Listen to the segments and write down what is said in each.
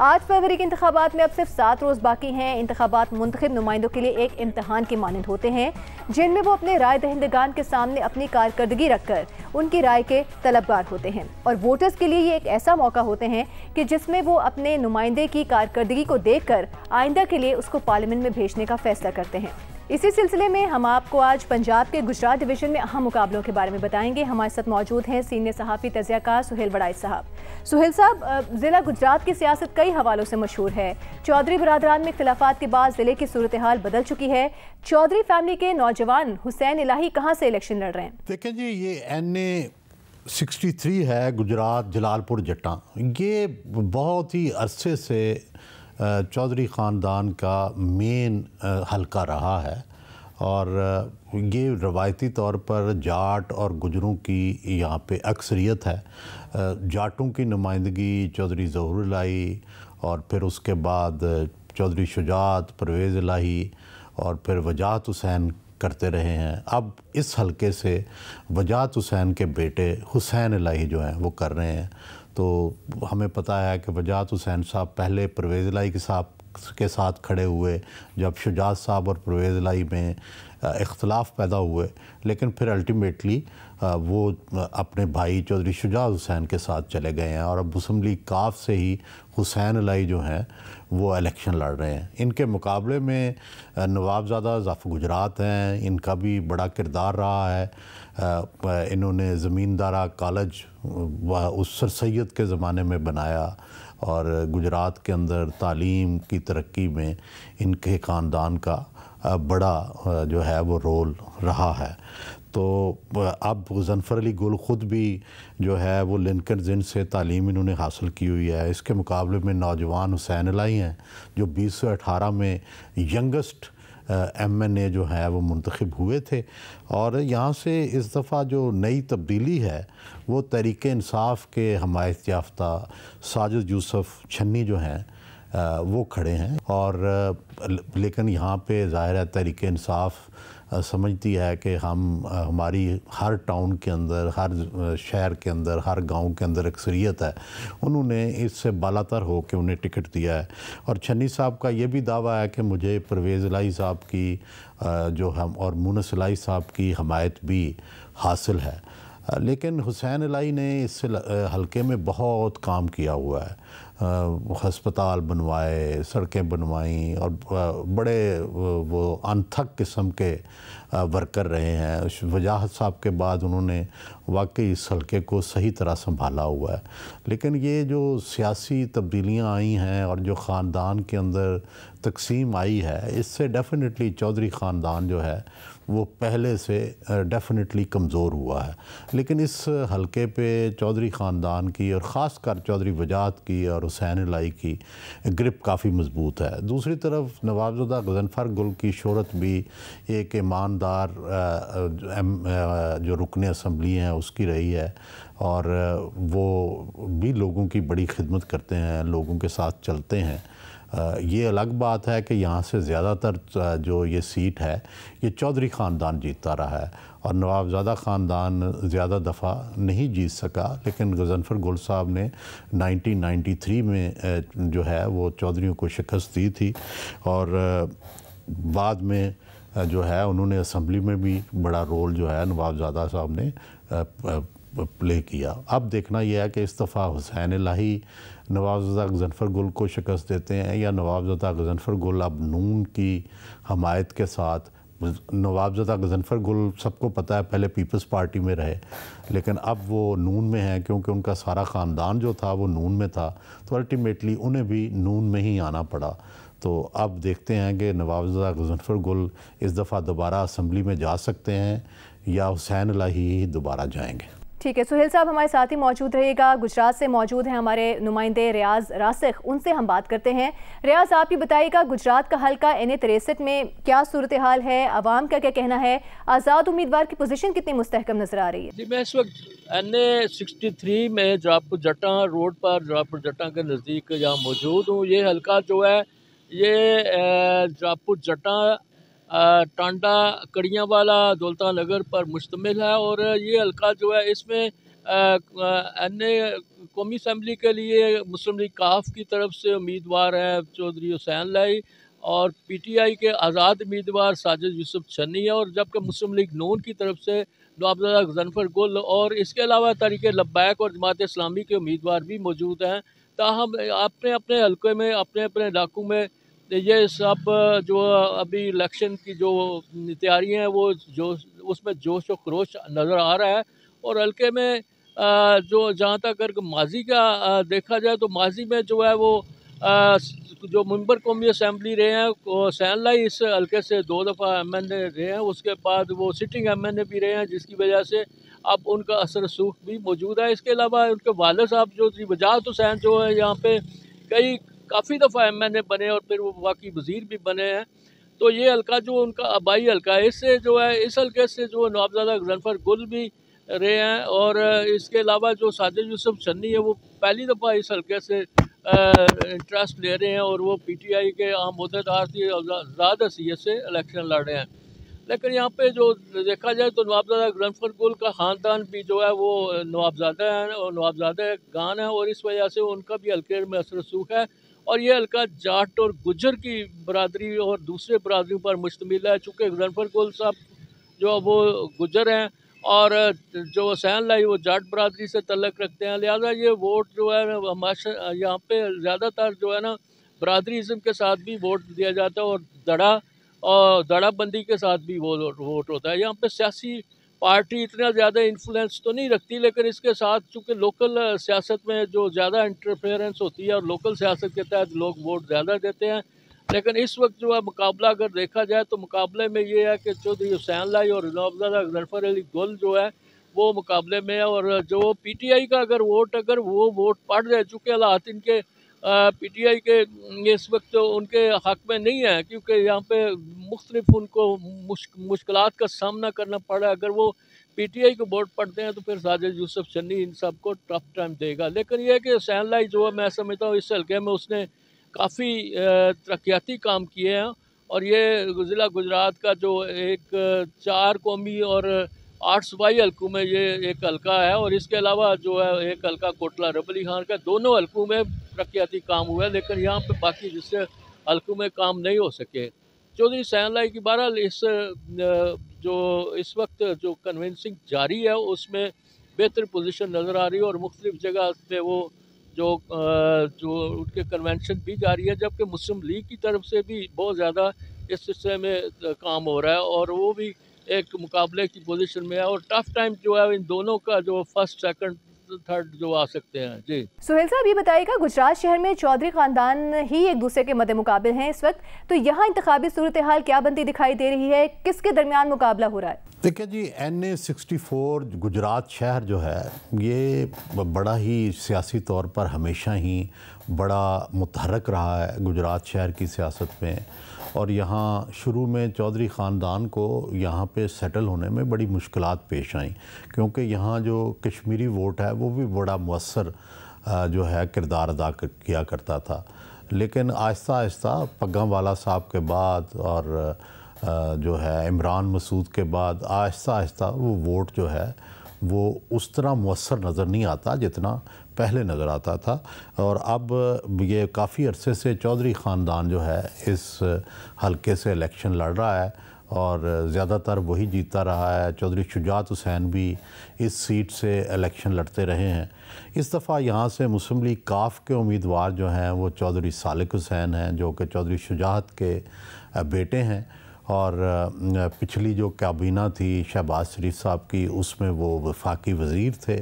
8 फरवरी के इंतखाबात में अब सिर्फ 7 रोज़ बाकी हैं। इंतखाबात मुंतखब नुमाइंदों के लिए एक इम्तहान के मानंद होते हैं, जिनमें वो अपने राय दहिंदगान के सामने अपनी कारकर्दगी रखकर उनकी राय के तलबगार होते हैं। और वोटर्स के लिए ये एक ऐसा मौका होते हैं कि जिसमें वो अपने नुमाइंदे की कारकर्दगी को देखकर आइंदा के लिए उसको पार्लियामेंट में भेजने का फैसला करते हैं। इसी सिलसिले में हम आपको आज पंजाब के गुजरात डिवीज़न में अहम मुकाबलों के बारे में बताएंगे। हमारे साथ मौजूद हैं सीनियर सहाफ़ी तज़ियाकार सुहेल वड़ाई साहब। सुहेल साहब, ज़िला गुजरात की सियासत कई हवालों से मशहूर है। चौधरी बरादरान में इख्तिलाफ़ात के बाद ज़िले की सूरत हाल बदल चुकी है। चौधरी फैमिली के नौजवान हुसैन इलाही कहाँ से इलेक्शन लड़ रहे हैं? देखें जी, ये NA 63 है, गुजरात जलालपुर जट्टा। ये बहुत ही अरसे से चौधरी ख़ानदान का मेन हलका रहा है और ये रवायती तौर पर जाट और गुजरों की यहाँ पे अक्सरियत है। जाटों की नुमाइंदगी चौधरी ज़हूर इलाही और फिर उसके बाद चौधरी शुजात, परवेज़ इलाही और फिर वजाहत हुसैन करते रहे हैं। अब इस हलके से वजाहत हुसैन के बेटे हुसैन इलाही जो हैं वो कर रहे हैं। तो हमें पता है कि वजाहत हुसैन साहब पहले परवेज़ इलाही के साथ खड़े हुए जब शुजात साहब और परवेज़ इलाही में इख्तलाफ पैदा हुए, लेकिन फिर अल्टीमेटली वो अपने भाई चौधरी शुजात हुसैन के साथ चले गए हैं और अब मुस्लिम लीग काफ से ही हुसैन इलाही जो हैं वो इलेक्शन लड़ रहे हैं। इनके मुकाबले में नवाबज़ादा ज़फ़र गुजरात हैं, इनका भी बड़ा किरदार रहा है। इन्होंने ज़मींदारा कॉलेज उस सर सैयद के ज़माने में बनाया और गुजरात के अंदर तालीम की तरक्की में इनके ख़ानदान का बड़ा जो है वो रोल रहा है। तो अब ग़ज़नफ़र अली गुल ख़ुद भी जो है वो लिंकन जिन से तालीम इन्होंने हासिल की हुई है। इसके मुकाबले में नौजवान हुसैन इलाही हैं जो 2018 में यंगेस्ट MNA जो है वो मुंतखब हुए थे। और यहाँ से इस दफ़ा जो नई तब्दीली है वो तहरीक-ए-इंसाफ़ के हमायत याफ्ता साजिद यूसुफ छन्नी जो हैं वो खड़े हैं। और लेकिन यहाँ पे ज़ाहिर है तहरीक-ए-इंसाफ़ समझती है कि हमारी हर टाउन के अंदर, हर शहर के अंदर, हर गांव के अंदर अक्सरियत है। उन्होंने इससे बालातर हो के उन्हें टिकट दिया है। और छन्नी साहब का ये भी दावा है कि मुझे परवेज़ इलाही साहब की जो हम और मुनस इलाही साहब की हमायत भी हासिल है। लेकिन हुसैन इलाही ने इस हलके में बहुत काम किया हुआ है। हस्पताल बनवाए, सड़कें बनवाई और बड़े वो अनथक किस्म के वर्कर रहे हैं। वजाहत साहब के बाद उन्होंने वाकई इस हलके को सही तरह संभाला हुआ है। लेकिन ये जो सियासी तब्दीलियां आई हैं और जो ख़ानदान के अंदर तकसीम आई है, इससे डेफ़िनेटली चौधरी ख़ानदान जो है वो पहले से डेफ़िनेटली कमज़ोर हुआ है। लेकिन इस हलके पे चौधरी ख़ानदान की और ख़ास कर चौधरी वजाहत की और हुसैन इलाही की ग्रिप काफ़ी मज़बूत है। दूसरी तरफ नवाबज़ादा ग़ज़नफ़र गुल की शोहरत भी एक ईमानदार जो रुकन असम्बली हैं उसकी रही है और वो भी लोगों की बड़ी खिदमत करते हैं, लोगों के साथ चलते हैं। ये अलग बात है कि यहाँ से ज़्यादातर जो ये सीट है ये चौधरी ख़ानदान जीतता रहा है और नवाबज़ादा ख़ानदान ज़्यादा दफ़ा नहीं जीत सका। लेकिन ग़ज़नफ़र गुल साहब ने 1993 में जो है वो चौधरियों को शिकस्त दी थी और बाद में जो है उन्होंने असम्बली में भी बड़ा रोल जो है नवाबज़ादा साहब ने प्ले किया। अब देखना यह है कि इस दफ़ा हुसैन इलाही नवाबज़ादा ग़ज़नफ़र गुल को शिकस्त देते हैं या नवाबज़ादा ग़ज़नफ़र गुल अब नून की हमायत के साथ। नवाबज़ादा ग़ज़नफ़र गुल सबको पता है पहले पीपल्स पार्टी में रहे, लेकिन अब वो नून में हैं क्योंकि उनका सारा ख़ानदान जो था वो नून में था, तो अल्टीमेटली उन्हें भी नून में ही आना पड़ा। तो अब देखते हैं कि नवाबज़ादा ग़ज़नफ़र गुल इस दफ़ा दोबारा असम्बली में जा सकते हैं या हुसैन इलाही ही दोबारा जाएंगे। ठीक है, सुहेल साहब हमारे साथ ही मौजूद रहेगा। गुजरात से मौजूद हैं हमारे नुमाइंदे रियाज रासिख, उनसे हम बात करते हैं। रियाज, आप ही बताइएगा गुजरात का हल्का NA 63 में क्या सूरत हाल है, आवाम का क्या कहना है, आज़ाद उम्मीदवार की पोजीशन कितनी मुस्तहकम नजर आ रही है? जी, मैं इस वक्त NA 63 में जलालपुर जट्टा रोड पर जलालपुर जट्टा के नज़दीक यहाँ मौजूद हूँ। ये हल्का जो है ये जलालपुर जट्टा टांडा कड़ियाँ वाला दौलता नगर पर मुश्तमिल है और ये हल्का जो है इसमें एन ए कौमी असम्बली के लिए मुस्लिम लीग काफ की तरफ से उम्मीदवार हैं चौधरी हुसैन लाई और PTI के आज़ाद उम्मीदवार साजिद यूसुफ छन्नी है, और जबकि मुस्लिम लीग नून की तरफ से नवाबजादा गजनफर गुल और इसके अलावा तहरीक लब्बैक और जमात इस्लामी के उम्मीदवार भी मौजूद हैं। ताहम अपने अपने हल्के में, अपने अपने इलाकों में ये सब जो अभी इलेक्शन की जो तैयारियाँ हैं वो जो उसमें जोश व खरोश नज़र आ रहा है। और हल्के में जो जहाँ तक अगर माजी का देखा जाए तो माजी में जो है वो जो मेंबर कौमी असम्बली रहे हैं हुसैन लाई इस हल्के से 2 दफ़ा MNA रहे हैं, उसके बाद वो सिटिंग MNA भी रहे हैं, जिसकी वजह से अब उनका असर रसूख भी मौजूद है। इसके अलावा उनके वालिद साहब जो वजाहत हुसैन जो है यहाँ पे काफ़ी दफ़ा MNA बने और फिर वो बाकी वज़ीर भी बने हैं। तो ये हल्का जो उनका आबाई हल्का है, इससे जो है इस हल्के से जो नवाबजादा गजनफर गुल भी रहे हैं और इसके अलावा जो साजिद यूसुफ छन्नी है वो पहली दफ़ा इस हल्के से इंटरेस्ट ले रहे हैं और वो PTI के आम अहदेदार थी आज़ाद हैसियत से इलेक्शन लड़ रहे हैं। लेकिन यहाँ पे जो देखा जाए तो नवाबजादा गजनफर गुल का ख़ानदान भी जो है वो नवाबजादा है और नवाबजादा गान है, और इस वजह से उनका भी हल्के में असर रसूख है। और ये हल्का जाट और गुज्जर की बरादरी और दूसरे बरादरियों पर मुश्तमिल है, चूँकि गजनफर गुल साहब जो वो गुज्जर हैं और जो हुसैन लाई वो जाट बरादरी से तल्लक रखते हैं, लिहाजा ये वोट जो है हमाशा यहाँ पे ज़्यादातर जो है ना बरादरीज़म के साथ भी वोट दिया जाता है और दड़ाबंदी के साथ भी वो वोट होता है। यहाँ पे सियासी पार्टी इतना ज़्यादा इन्फ्लुएंस तो नहीं रखती, लेकिन इसके साथ चूँकि लोकल सियासत में जो ज़्यादा इंटरफेरेंस होती है और लोकल सियासत के तहत लोग वोट ज़्यादा देते हैं। लेकिन इस वक्त जो है मुकाबला अगर देखा जाए तो मुकाबले में ये है कि चौधरी हुसैन लाई और नवाबजादा गजनफर अली गुल जो है वो मुकाबले में है, और जो PTI का अगर वो वोट पड़ जाए, चूँकि हालात इनके PTI के इस वक्त तो उनके हक़ में नहीं है, क्योंकि यहाँ पे मुख्तलिफ उनको मुश्किलात का सामना करना पड़ा। अगर वो PTI को वोट पड़ते हैं तो फिर साजिद यूसुफ छन्नी इन सबको टफ टाइम देगा। लेकिन यह है कि हुसैन लाई जो है मैं समझता हूँ इस हल्के में उसने काफ़ी तरक्याती काम किए हैं, और ये ज़िला गुजरात का जो एक 4 कौमी और 8 सूबाई हल्कों में ये एक हल्का है, और इसके अलावा जो है एक हल्का कोटला रबली खान का, दोनों हल्कों में तरक्याती काम हुआ है। लेकिन यहाँ पे बाकी जिससे हल्कों में काम नहीं हो सके। चौधरी हुसैन लाई की बहरहाल इस जो इस वक्त जो कन्विंसिंग जारी है उसमें बेहतर पोजीशन नज़र आ रही है, और मुख्तलिफ जगह पे वो जो उनके कन्वेंशन भी जारी है, जबकि मुस्लिम लीग की तरफ से भी बहुत ज़्यादा इस सिलसिले में काम हो रहा है और वो भी एक मुकाबले की पोजीशन में है। और टफ टाइम जो है इन दोनों का जो फर्स्ट सेकंड थर्ड जो आ सकते हैं। जी सुहेल साहब ये बताइएगा, गुजरात शहर में चौधरी खानदान ही एक दूसरे के मद्दे मुकाबिल हैं इस वक्त, तो यहाँ इंतखाबी सूरत हाल क्या बनती दिखाई दे रही है, किसके दरमियान मुकाबला हो रहा है? देखिए जी, NA 64 गुजरात शहर जो है ये बड़ा ही सियासी तौर पर हमेशा ही बड़ा मुतहरक रहा है गुजरात शहर की सियासत में, और यहाँ शुरू में चौधरी ख़ानदान को यहाँ पे सेटल होने में बड़ी मुश्किलात पेश आईं, क्योंकि यहाँ जो कश्मीरी वोट है वो भी बड़ा मुअस्सर जो है किरदार अदा किया करता था। लेकिन आहिस्ता आहिस्ता पग्गावाला साहब के बाद और जो है इमरान मसूद के बाद आहिस्ता आहिस्ता वो वोट जो है वो उस तरह मुअस्सर नज़र नहीं आता जितना पहले नज़र आता था। और अब ये काफ़ी अरसे से चौधरी ख़ानदान जो है इस हलके से इलेक्शन लड़ रहा है और ज़्यादातर वही जीतता रहा है। चौधरी शुजात हुसैन भी इस सीट से इलेक्शन लड़ते रहे हैं। इस दफ़ा यहाँ से मुस्लिम लीग काफ के उम्मीदवार जो हैं वो चौधरी सालिक हुसैन हैं, जो कि चौधरी शुजात के बेटे हैं, और पिछली जो काबीना थी शहबाज शरीफ साहब की उसमें वो वफाकी वज़ीर थे,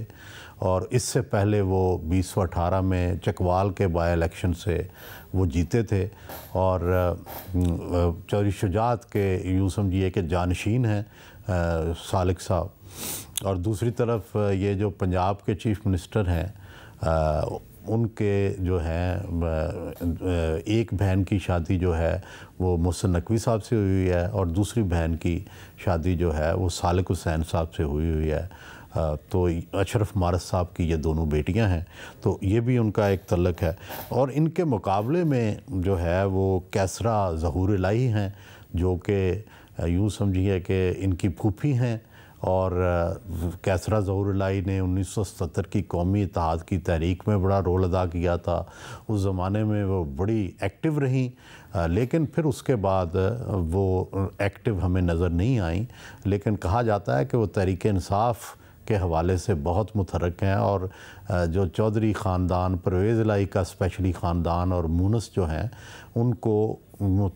और इससे पहले वो 2018 में चकवाल के बाय इलेक्शन से वो जीते थे, और चौधरी शुजात के यूँ समझिए कि जानशीन हैं सालिक साहब। और दूसरी तरफ ये जो पंजाब के चीफ़ मिनिस्टर हैं उनके जो हैं एक बहन की शादी जो है वो मोहसिन नकवी साहब से हुई है, और दूसरी बहन की शादी जो है वो सालिक हुसैन साहब से हुई है। तो अशरफ मारस साहब की ये दोनों बेटियां हैं, तो ये भी उनका एक तल्लक है। और इनके मुकाबले में जो है वो कैसरा ज़हूर इलाही हैं, जो कि यूँ समझिए कि इनकी फूफी हैं और कैसरा ज़हूरुल्लाही ने 1970 की कौमी इत्तेहाद की तहरीक में बड़ा रोल अदा किया था। उस ज़माने में वो बड़ी एक्टिव रहीं, लेकिन फिर उसके बाद वो एक्टिव हमें नज़र नहीं आई। लेकिन कहा जाता है कि वो तहरीक इंसाफ के हवाले से बहुत मुतहर्रिक हैं, और जो चौधरी ख़ानदान, परवेज़ इलाही का स्पेशली ख़ानदान और मूनस जो हैं, उनको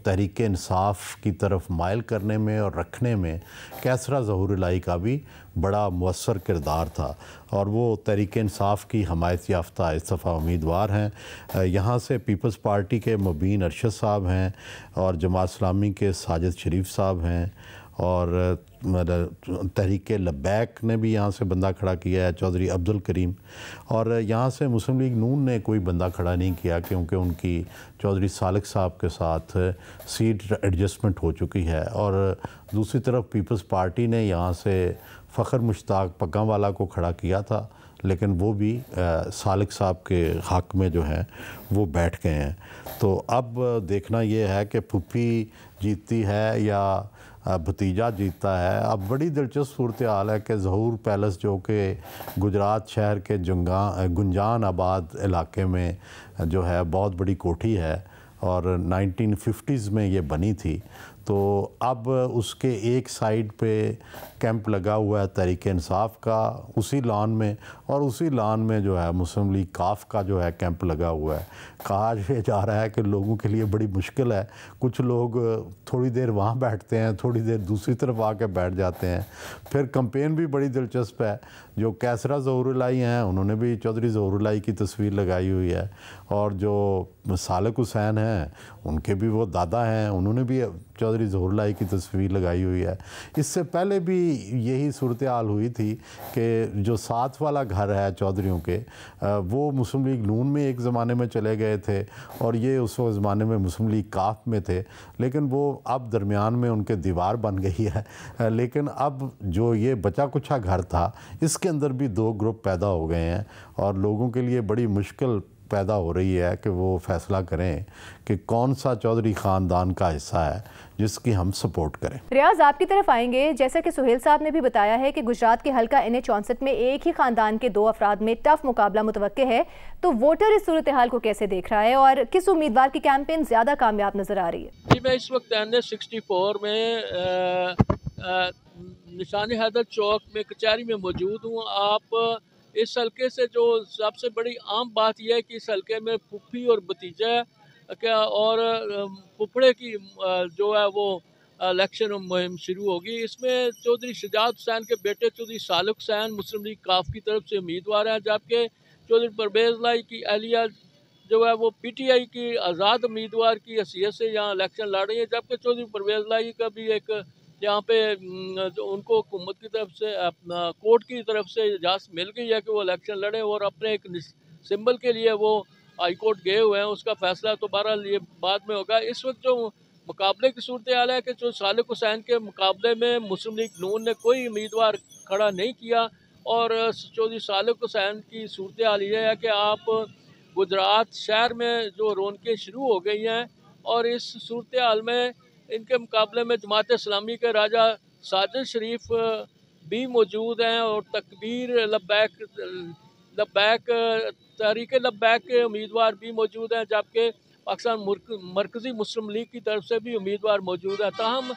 तहरीक इंसाफ की तरफ माइल करने में और रखने में कैसरा ज़हूरुल्लाही का भी बड़ा मुअस्सर किरदार था। और वो तहरीक इंसाफ की हमायत याफ्ता इस दफ़ा उम्मीदवार हैं। यहाँ से पीपल्स पार्टी के मुबीन अरशद साहब हैं, और जमात इस्लामी के साजिद शरीफ साहब हैं, और तहरीक लब्बैक ने भी यहाँ से बंदा खड़ा किया है, चौधरी अब्दुल करीम। और यहाँ से मुस्लिम लीग नून ने कोई बंदा खड़ा नहीं किया, क्योंकि उनकी चौधरी सालिक साहब के साथ सीट एडजस्टमेंट हो चुकी है। और दूसरी तरफ पीपल्स पार्टी ने यहाँ से फ़खर मुश्ताक पग्गांवाला को खड़ा किया था, लेकिन वो भी सालिक साहब के हक़ में जो है वो बैठ गए हैं। तो अब देखना ये है कि पुप्पी जीतती है या भतीजा जीतता है। अब बड़ी दिलचस्प सूरत हाल है कि ज़हूर पैलेस, जो कि गुजरात शहर के गुंजान आबाद इलाके में जो है बहुत बड़ी कोठी है, और 1950s में ये बनी थी। तो अब उसके एक साइड पे कैंप लगा हुआ है तहरीक इंसाफ का उसी लॉन में, और उसी लॉन में जो है मुस्लिम लीग काफ का जो है कैंप लगा हुआ है। कहा ये जा रहा है कि लोगों के लिए बड़ी मुश्किल है, कुछ लोग थोड़ी देर वहाँ बैठते हैं, थोड़ी देर दूसरी तरफ आके बैठ जाते हैं। फिर कैंपेन भी बड़ी दिलचस्प है। जो कैसरा ज़हूरुल्लाही हैं, उन्होंने भी चौधरी ज़हूरुल्लाही की तस्वीर लगाई हुई है, और जो सालिक हुसैन हैं, उनके भी वो दादा हैं, उन्होंने भी चौधरी ज़हूरुल्लाही की तस्वीर लगाई हुई है। इससे पहले भी यही सूरत हाल हुई थी कि जो साथ वाला घर है चौधरियों के, वो मुस्लिम लीग नून में एक ज़माने में चले गए थे, और ये उस वक्त ज़माने में मुस्लिम लीग काफ में थे, लेकिन वो अब दरमियान में उनके दीवार बन गई है। लेकिन अब जो ये बचा कुछा घर था, इसके अंदर भी दो ग्रुप पैदा हो गए हैं, और लोगों के लिए बड़ी मुश्किल पैदा हो रही है कि वो फ़ैसला करें कि कौन सा चौधरी ख़ानदान का हिस्सा है जिसकी हम सपोर्ट करें। रियाज, आपकी तरफ आएंगे। जैसा कि सुहेल साहब ने भी बताया है कि गुजरात के हल्का NH-64 में एक ही ख़ानदान के दो अफराद में टफ मुकाबला मुतवक्के है, तो वोटर इस सूरत हाल को कैसे देख रहा है, और किस उम्मीदवार की कैंपेन ज़्यादा कामयाब नज़र आ रही है? जी, मैं इस वक्त NH-64 में निशान हैदर चौक में कचहरी में मौजूद हूँ। आप इस हल्के से जो सबसे बड़ी आम बात यह है कि इस हल्के में फूफी और भतीजा क्या और फुफड़े की जो है वो इलेक्शन मुहिम शुरू होगी। इसमें चौधरी शुजात हुसैन के बेटे चौधरी सालिक हुसैन मुस्लिम लीग काफ की तरफ से उम्मीदवार हैं, जबकि चौधरी परवेज़ इलाही की अहलिया जो है वो PTI की आज़ाद उम्मीदवार की हैसियत से यहाँ इलेक्शन लड़ रही है। जबकि चौधरी परवेज़ इलाही का भी एक यहाँ पे जो उनको हुकूमत की तरफ से अपना कोर्ट की तरफ से इजाज़त मिल गई है कि वो इलेक्शन लड़े, और अपने एक सिंबल के लिए वो हाई कोर्ट गए हुए हैं। उसका फैसला तो बहरहाल ये बाद में होगा। इस वक्त जो मुकाबले की सूरत हाल है कि जो सालिक हुसैन के मुकाबले में मुस्लिम लीग नून ने कोई उम्मीदवार खड़ा नहीं किया, और चौधरी सालिक हुसैन की सूरत हाल ये है कि आप गुजरात शहर में जो रौनकें शुरू हो गई हैं, और इस सूरत हाल में इनके मुकाबले में जमात इस्लामी के राजा साजिद शरीफ भी मौजूद हैं, और तकबीर लब्बैक तहरीक लब्बैक के उम्मीदवार भी मौजूद हैं, जबकि पाकिस्तान मरकज़ी मुस्लिम लीग की तरफ से भी उम्मीदवार मौजूद हैं। ताहम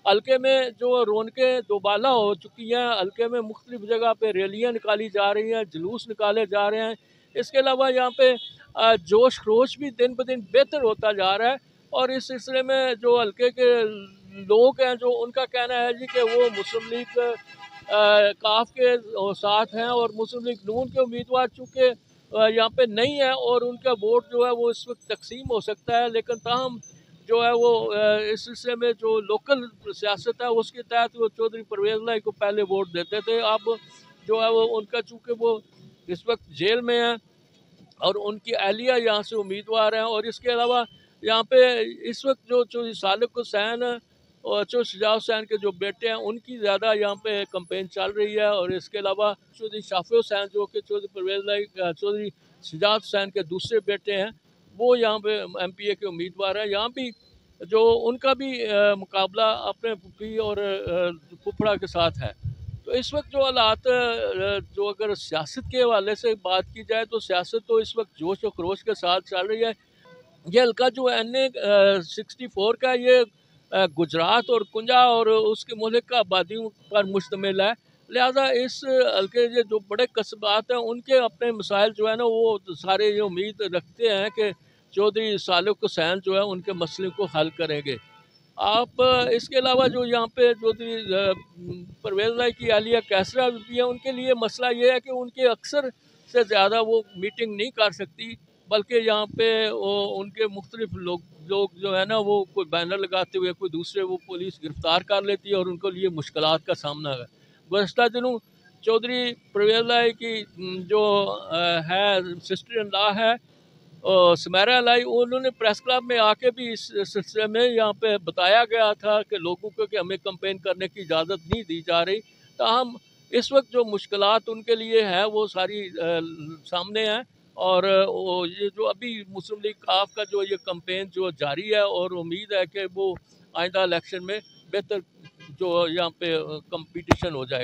हल्के में जो रौनकें दोबाला हो चुकी हैं, हल्के में मुख्तलिफ जगह पे रैलियाँ निकाली जा रही हैं, जुलूस निकाले जा रहे हैं। इसके अलावा यहाँ पे जोश खरोश भी दिन ब दिन बेहतर होता जा रहा है, और इस सिलसिले में जो हल्के के लोग हैं, जो उनका कहना है जी कि वो मुस्लिम लीग काफ के साथ हैं, और मुस्लिम लीग नून के उम्मीदवार चूँकि यहाँ पे नहीं है, और उनका वोट जो है वो इस वक्त तकसीम हो सकता है। लेकिन ताहम जो है वो इस सिलसिले में जो लोकल सियासत है उसके तहत वो चौधरी परवेज़ इलाही को पहले वोट देते थे। अब जो है वो उनका चूँकि वो इस वक्त जेल में है, और उनकी अहलिया यहाँ से उम्मीदवार हैं, और इसके अलावा यहाँ पे इस वक्त जो चौधरी सालिक हुसैन और चौधरी शुजात हुसैन के जो बेटे हैं उनकी ज़्यादा यहाँ पे कैंपेन चल रही है। और इसके अलावा चौधरी शाफी हुसैन जो कि चौधरी परवेज़ इलाही चौधरी शुजात हुसैन के दूसरे बेटे हैं, वो यहाँ पे MPA के उम्मीदवार हैं। यहाँ भी जो उनका भी मुकाबला अपने फूफी और फुफड़ा के साथ है। तो इस वक्त जो हालात जो अगर सियासत के हवाले से बात की जाए तो सियासत तो इस वक्त जोश और खरोश के साथ चल रही है। ये हल्का जो NA 64 का ये गुजरात और कुंजा और उसके मुल्क का आबादियों पर मुश्तमिल है। लिहाजा इस हल्के के जो बड़े कस्बात हैं उनके अपने मसाइल जो है ना वो सारे ये उम्मीद रखते हैं कि चौधरी सालिक हुसैन जो है उनके मसले को हल करेंगे। आप इसके अलावा जो यहाँ पे चौधरी परवेज़ राय की अहलिया कैसरा भी है, उनके लिए मसला ये है कि उनके अक्सर से ज़्यादा वो मीटिंग नहीं कर सकती, बल्कि यहाँ पे वो उनके मुख्तलिफ लोग जो है ना वो कोई बैनर लगाते हुए कोई दूसरे वो पुलिस गिरफ्तार कर लेती है और उनके लिए मुश्किलात का सामना है। गुज़श्ता दिनों चौधरी परवेज़ राय की जो है सिस्टर इन लॉ है सुमेरा लाई, उन्होंने प्रेस क्लब में आके भी इस सिलसिले में यहाँ पे बताया गया था कि लोगों को कि हमें कैंपेन करने की इजाज़त नहीं दी जा रही। ताहम इस वक्त जो मुश्किलात उनके लिए है वो सारी सामने हैं और वो ये जो अभी मुस्लिम लीग काफ का जो ये कैंपेन जो जारी है और उम्मीद है कि वो आइंदा इलेक्शन में बेहतर जो यहाँ पे कंपटीशन हो जाएगा।